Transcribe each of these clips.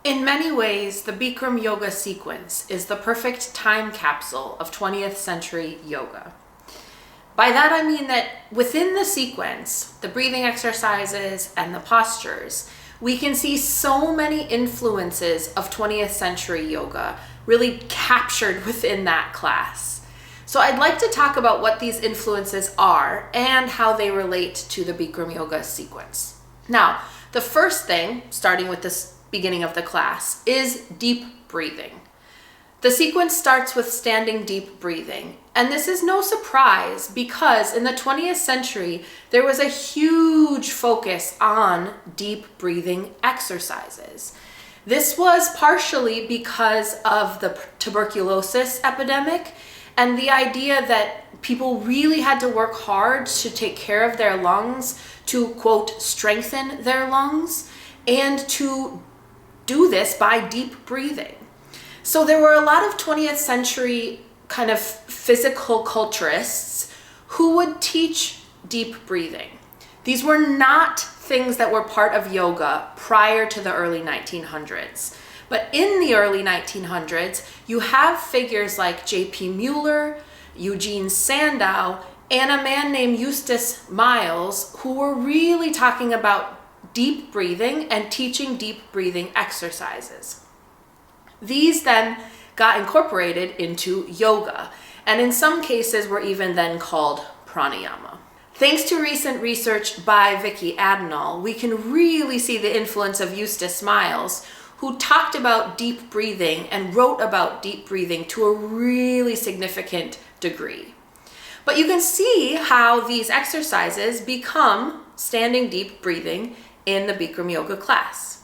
In many ways, the Bikram yoga sequence is the perfect time capsule of 20th century yoga. By that I mean that within the sequence, the breathing exercises and the postures, we can see so many influences of 20th century yoga really captured within that class. So I'd like to talk about what these influences are and how they relate to the Bikram yoga sequence. Now, the first thing, starting with this beginning of the class, is deep breathing. The sequence starts with standing deep breathing, and this is no surprise because in the 20th century there was a huge focus on deep breathing exercises. This was partially because of the tuberculosis epidemic and the idea that people really had to work hard to take care of their lungs, to quote, strengthen their lungs, and to do this by deep breathing. So there were a lot of 20th century kind of physical culturists who would teach deep breathing. These were not things that were part of yoga prior to the early 1900s. But in the early 1900s, you have figures like J.P. Mueller, Eugene Sandow, and a man named Eustace Miles who were really talking about deep breathing and teaching deep breathing exercises. These then got incorporated into yoga, and in some cases were even then called pranayama. Thanks to recent research by Vicky Adnall, we can really see the influence of Eustace Miles, who talked about deep breathing and wrote about deep breathing to a really significant degree. But you can see how these exercises become standing deep breathing in the Bikram yoga class.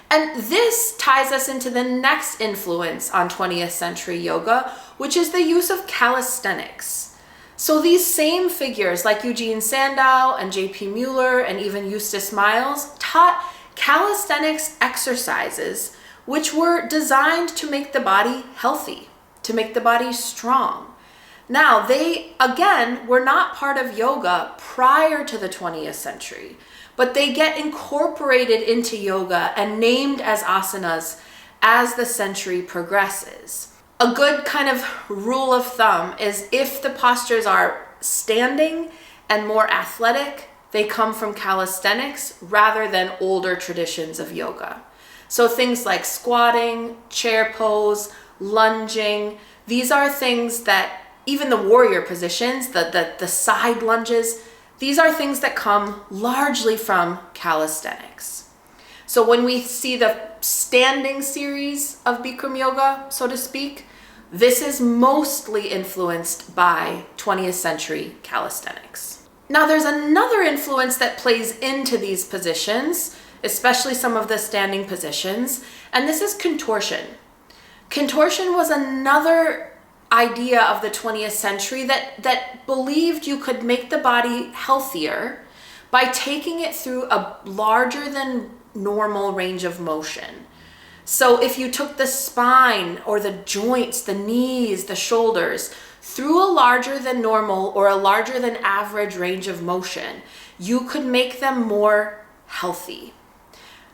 And this ties us into the next influence on 20th century yoga, which is the use of calisthenics. So these same figures like Eugene Sandow and J.P. Mueller and even Eustace Miles taught calisthenics exercises which were designed to make the body healthy, to make the body strong. Now, they, again, were not part of yoga prior to the 20th century, but they get incorporated into yoga and named as asanas as the century progresses. A good kind of rule of thumb is if the postures are standing and more athletic, they come from calisthenics rather than older traditions of yoga. So things like squatting, chair pose, lunging, these are things that even the warrior positions, the side lunges, these are things that come largely from calisthenics. So when we see the standing series of Bikram yoga, so to speak, this is mostly influenced by 20th century calisthenics. Now there's another influence that plays into these positions, especially some of the standing positions, and this is contortion. Contortion was another idea of the 20th century that believed you could make the body healthier by taking it through a larger than normal range of motion. So if you took the spine or the joints, the knees, the shoulders through a larger than normal or a larger than average range of motion, you could make them more healthy.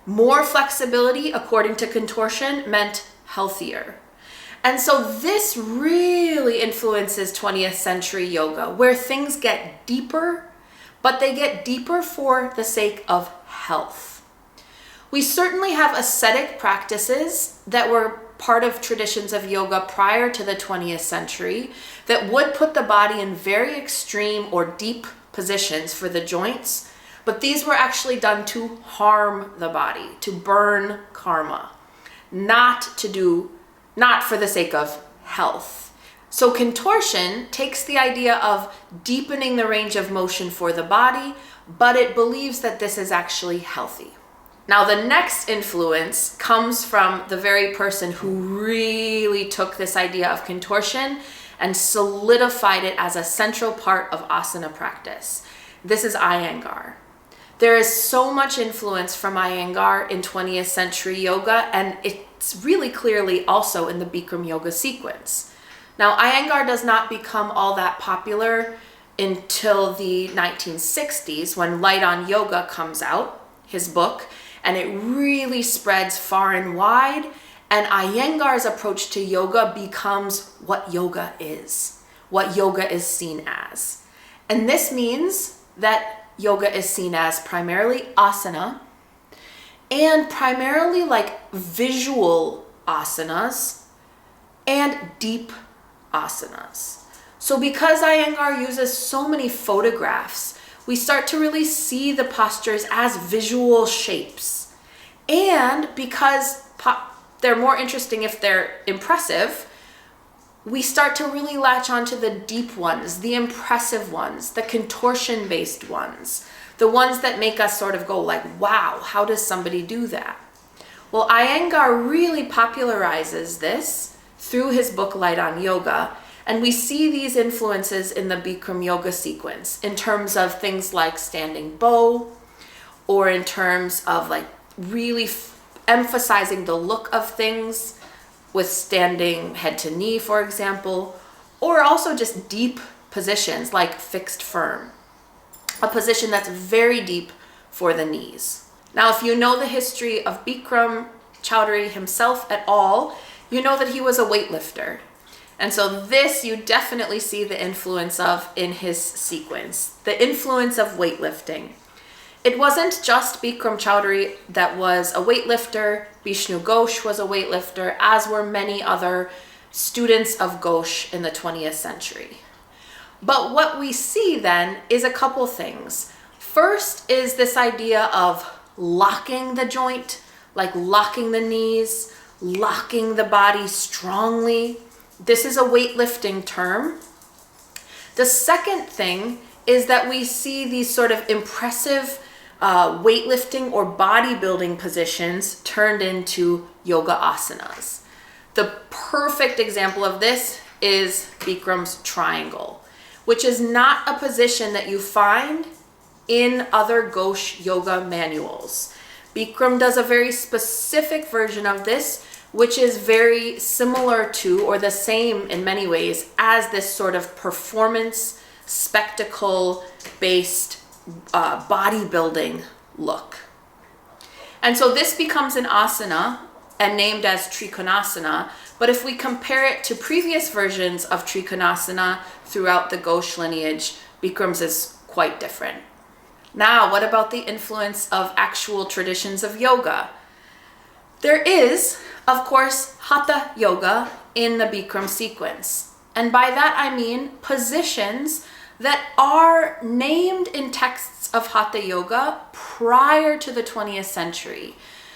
More flexibility, according to contortion, meant healthier. And so this really influences 20th century yoga, where things get deeper, but they get deeper for the sake of health. We certainly have ascetic practices that were part of traditions of yoga prior to the 20th century that would put the body in very extreme or deep positions for the joints, but these were actually done to harm the body, to burn karma, not for the sake of health. So contortion takes the idea of deepening the range of motion for the body, but it believes that this is actually healthy. Now the next influence comes from the very person who really took this idea of contortion and solidified it as a central part of asana practice. This is Iyengar. There is so much influence from Iyengar in 20th century yoga, and it's really clearly also in the Bikram yoga sequence. Now, Iyengar does not become all that popular until the 1960s when Light on Yoga comes out, his book, and it really spreads far and wide. And Iyengar's approach to yoga becomes what yoga is seen as. And this means that yoga is seen as primarily asana, and primarily like visual asanas and deep asanas. So because Iyengar uses so many photographs, we start to really see the postures as visual shapes. And because they're more interesting if they're impressive, we start to really latch onto the deep ones, the impressive ones, the contortion-based ones, the ones that make us sort of go like, wow, how does somebody do that? Well, Iyengar really popularizes this through his book Light on Yoga, and we see these influences in the Bikram yoga sequence in terms of things like standing bow, or in terms of like really emphasizing the look of things with standing head to knee, for example, or also just deep positions like fixed firm, a position that's very deep for the knees. Now, if you know the history of Bikram Choudhury himself at all, you know that he was a weightlifter. And so this you definitely see the influence of in his sequence, the influence of weightlifting. It wasn't just Bikram Choudhury that was a weightlifter. Bishnu Ghosh was a weightlifter, as were many other students of Ghosh in the 20th century. But what we see then is a couple things. First is this idea of locking the joint, like locking the knees, locking the body strongly. This is a weightlifting term. The second thing is that we see these sort of impressive weightlifting or bodybuilding positions turned into yoga asanas. The perfect example of this is Bikram's triangle, which is not a position that you find in other Ghosh yoga manuals. Bikram does a very specific version of this, which is very similar to, or the same in many ways, as this sort of performance, spectacle-based bodybuilding look. And so this becomes an asana and named as Trikonasana, but if we compare it to previous versions of Trikonasana throughout the Ghosh lineage, Bikram's is quite different. Now, what about the influence of actual traditions of yoga? There is, of course, Hatha yoga in the Bikram sequence. And by that I mean positions that are named in texts of Hatha yoga prior to the 20th century.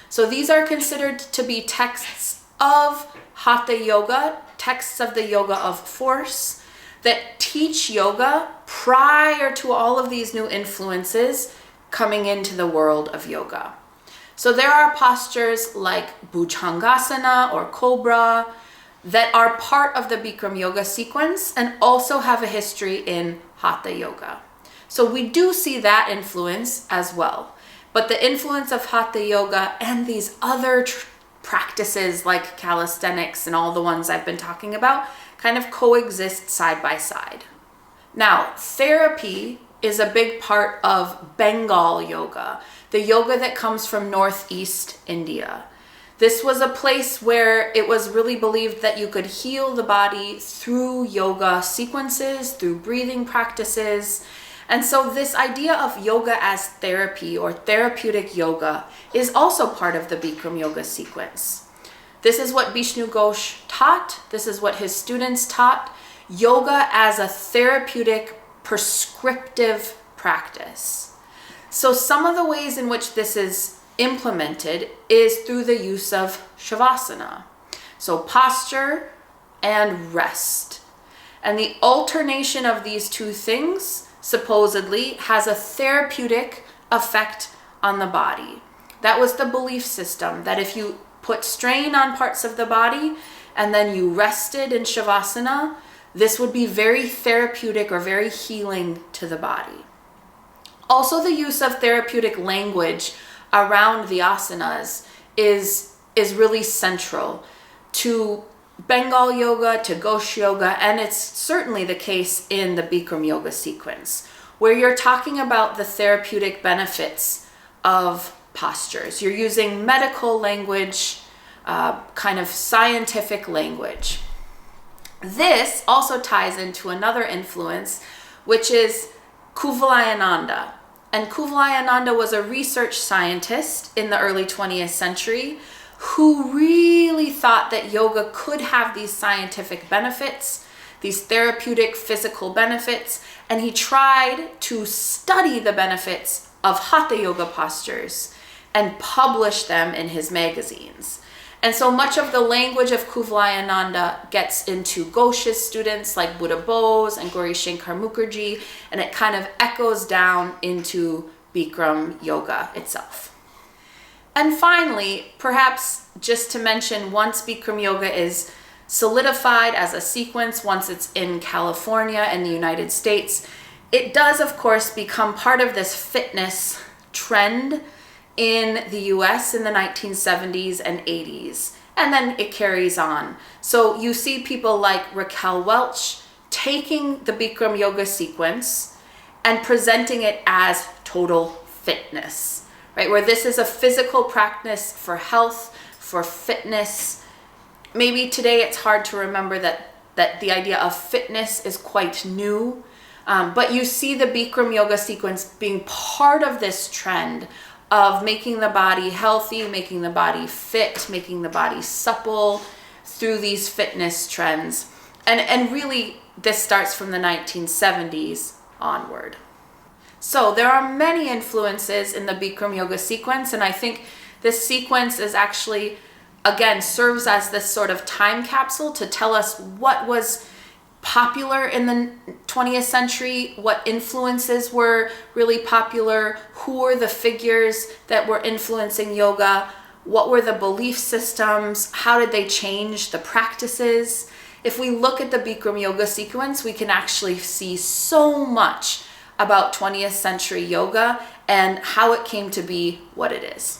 So these are considered to be texts of Hatha yoga, texts of the yoga of force, that teach yoga prior to all of these new influences coming into the world of yoga. So there are postures like Bhujangasana or Cobra that are part of the Bikram yoga sequence and also have a history in Hatha yoga. So we do see that influence as well. But the influence of Hatha yoga and these other practices like calisthenics and all the ones I've been talking about kind of coexist side by side. Now, therapy is a big part of Bengal yoga, the yoga that comes from Northeast India. This was a place where it was really believed that you could heal the body through yoga sequences, through breathing practices. And so this idea of yoga as therapy or therapeutic yoga is also part of the Bikram yoga sequence. This is what Bishnu Ghosh taught. This is what his students taught. Yoga as a therapeutic, prescriptive practice. So some of the ways in which this is implemented is through the use of shavasana. So posture and rest. And the alternation of these two things supposedly has a therapeutic effect on the body. That was the belief system, that if you put strain on parts of the body and then you rested in shavasana, this would be very therapeutic or very healing to the body. Also, the use of therapeutic language around the asanas is really central to Bengal yoga, to Ghosh yoga, and it's certainly the case in the Bikram yoga sequence, where you're talking about the therapeutic benefits of postures. You're using medical language, kind of scientific language. This also ties into another influence, which is Kuvalayananda. And Kuvalayananda was a research scientist in the early 20th century who really thought that yoga could have these scientific benefits, these therapeutic physical benefits, and he tried to study the benefits of Hatha yoga postures and publish them in his magazines. And so much of the language of Kuvalayananda gets into Ghosh's students like Buddha Bose and Gauri Shankar Mukherjee, and it kind of echoes down into Bikram yoga itself. And finally, perhaps just to mention, once Bikram yoga is solidified as a sequence, once it's in California and the United States, it does, of course, become part of this fitness trend in the US in the 1970s and 80s, and then it carries on. So you see people like Raquel Welch taking the Bikram yoga sequence and presenting it as total fitness, right? Where this is a physical practice for health, for fitness. Maybe today it's hard to remember that the idea of fitness is quite new, but you see the Bikram yoga sequence being part of this trend of making the body healthy, making the body fit, making the body supple through these fitness trends. And really, this starts from the 1970s onward. So there are many influences in the Bikram yoga sequence, and I think this sequence is actually, again, serves as this sort of time capsule to tell us what was popular in the 20th century, what influences were really popular, who were the figures that were influencing yoga, what were the belief systems, how did they change the practices. If we look at the Bikram yoga sequence, we can actually see so much about 20th century yoga and how it came to be what it is.